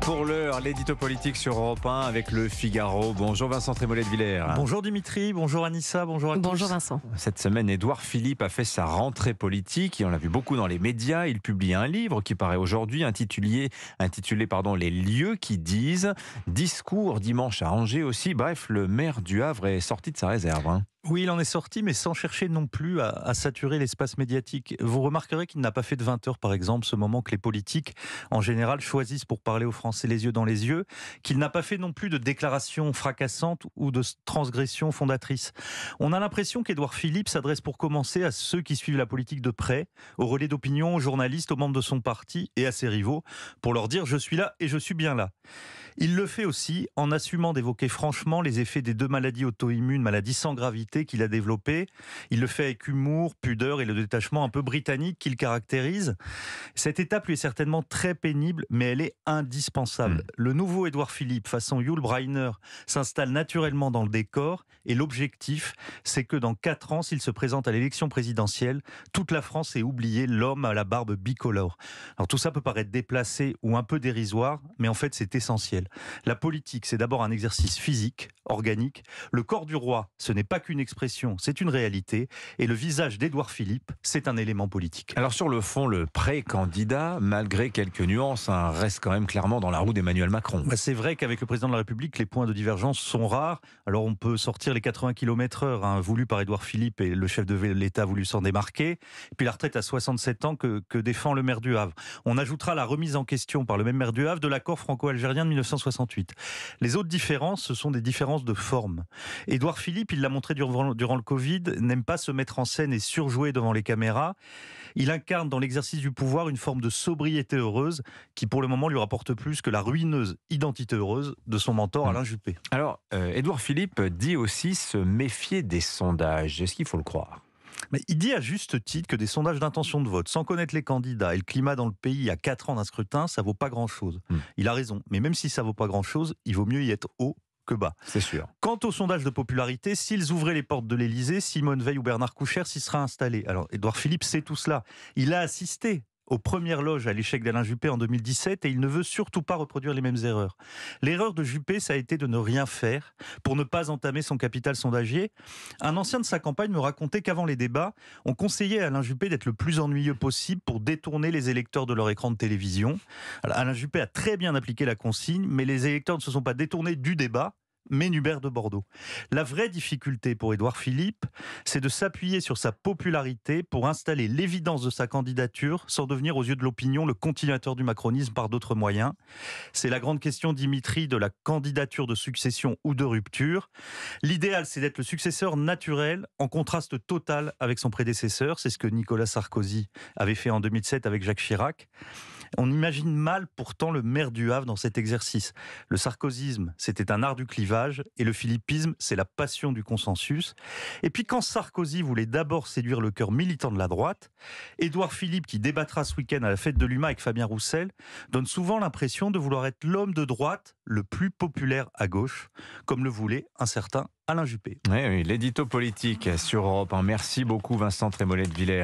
Pour l'heure, l'édito politique sur Europe 1 avec le Figaro. Bonjour Vincent Trémollet de Villers. Bonjour Dimitri, bonjour Anissa, bonjour à tous. Bonjour Vincent. Cette semaine, Édouard Philippe a fait sa rentrée politique et on l'a vu beaucoup dans les médias. Il publie un livre qui paraît aujourd'hui intitulé Les lieux qui disent. Discours dimanche à Angers aussi. Bref, le maire du Havre est sorti de sa réserve. Oui, il en est sorti, mais sans chercher non plus à saturer l'espace médiatique. Vous remarquerez qu'il n'a pas fait de 20 heures, par exemple, ce moment que les politiques, en général, choisissent pour parler aux Français les yeux dans les yeux, qu'il n'a pas fait non plus de déclarations fracassantes ou de transgressions fondatrices. On a l'impression qu'Édouard Philippe s'adresse pour commencer à ceux qui suivent la politique de près, aux relais d'opinion, aux journalistes, aux membres de son parti et à ses rivaux, pour leur dire « je suis là et je suis bien là ». Il le fait aussi en assumant d'évoquer franchement les effets des 2 maladies auto-immunes, maladies sans gravité qu'il a développées. Il le fait avec humour, pudeur et le détachement un peu britannique qui le caractérise. Cette étape lui est certainement très pénible, mais elle est indispensable. Le nouveau Édouard Philippe, façon Yul Brynner, s'installe naturellement dans le décor et l'objectif, c'est que dans 4 ans, s'il se présente à l'élection présidentielle, toute la France ait oublié l'homme à la barbe bicolore. Alors tout ça peut paraître déplacé ou un peu dérisoire, mais en fait c'est essentiel. La politique, c'est d'abord un exercice physique, organique. Le corps du roi, ce n'est pas qu'une expression, c'est une réalité. Et le visage d'Édouard Philippe, c'est un élément politique. Alors sur le fond, le pré-candidat, malgré quelques nuances, reste quand même clairement dans la roue d'Emmanuel Macron. C'est vrai qu'avec le président de la République, les points de divergence sont rares. Alors on peut sortir les 80 km/h voulus par Édouard Philippe et le chef de l'État a voulu s'en démarquer. Et puis la retraite à 67 ans que défend le maire du Havre. On ajoutera la remise en question par le même maire du Havre de l'accord franco-algérien de 1968. Les autres différences, ce sont des différences de forme. Édouard Philippe, il l'a montré durant le Covid, n'aime pas se mettre en scène et surjouer devant les caméras. Il incarne dans l'exercice du pouvoir une forme de sobriété heureuse qui pour le moment lui rapporte plus que la ruineuse identité heureuse de son mentor Alain Juppé. Alors, Édouard Philippe dit aussi se méfier des sondages. Est-ce qu'il faut le croire ? Mais il dit à juste titre que des sondages d'intention de vote, sans connaître les candidats et le climat dans le pays à 4 ans d'un scrutin, ça vaut pas grand-chose. Il a raison, mais même si ça vaut pas grand-chose, il vaut mieux y être haut que bas. C'est sûr. Quant aux sondages de popularité, s'ils ouvraient les portes de l'Élysée, Simone Veil ou Bernard Kouchner s'y seraient installés. Alors, Édouard Philippe sait tout cela. Il a assisté aux premières loges à l'échec d'Alain Juppé en 2017 et il ne veut surtout pas reproduire les mêmes erreurs. L'erreur de Juppé, ça a été de ne rien faire pour ne pas entamer son capital sondagier. Un ancien de sa campagne me racontait qu'avant les débats, on conseillait à Alain Juppé d'être le plus ennuyeux possible pour détourner les électeurs de leur écran de télévision. Alors, Alain Juppé a très bien appliqué la consigne, mais les électeurs ne se sont pas détournés du débat, mais Hubert de Bordeaux. La vraie difficulté pour Édouard Philippe, c'est de s'appuyer sur sa popularité pour installer l'évidence de sa candidature sans devenir aux yeux de l'opinion le continuateur du macronisme par d'autres moyens. C'est la grande question, Dimitri, de la candidature de succession ou de rupture. L'idéal, c'est d'être le successeur naturel en contraste total avec son prédécesseur. C'est ce que Nicolas Sarkozy avait fait en 2007 avec Jacques Chirac. On imagine mal pourtant le maire du Havre dans cet exercice. Le sarkozysme, c'était un art du clivage et le philippisme, c'est la passion du consensus. Et puis quand Sarkozy voulait d'abord séduire le cœur militant de la droite, Édouard Philippe, qui débattra ce week-end à la fête de l'UMA avec Fabien Roussel, donne souvent l'impression de vouloir être l'homme de droite le plus populaire à gauche, comme le voulait un certain Alain Juppé. Oui, l'édito politique sur Europe 1. Merci beaucoup Vincent Trémollet de Villers.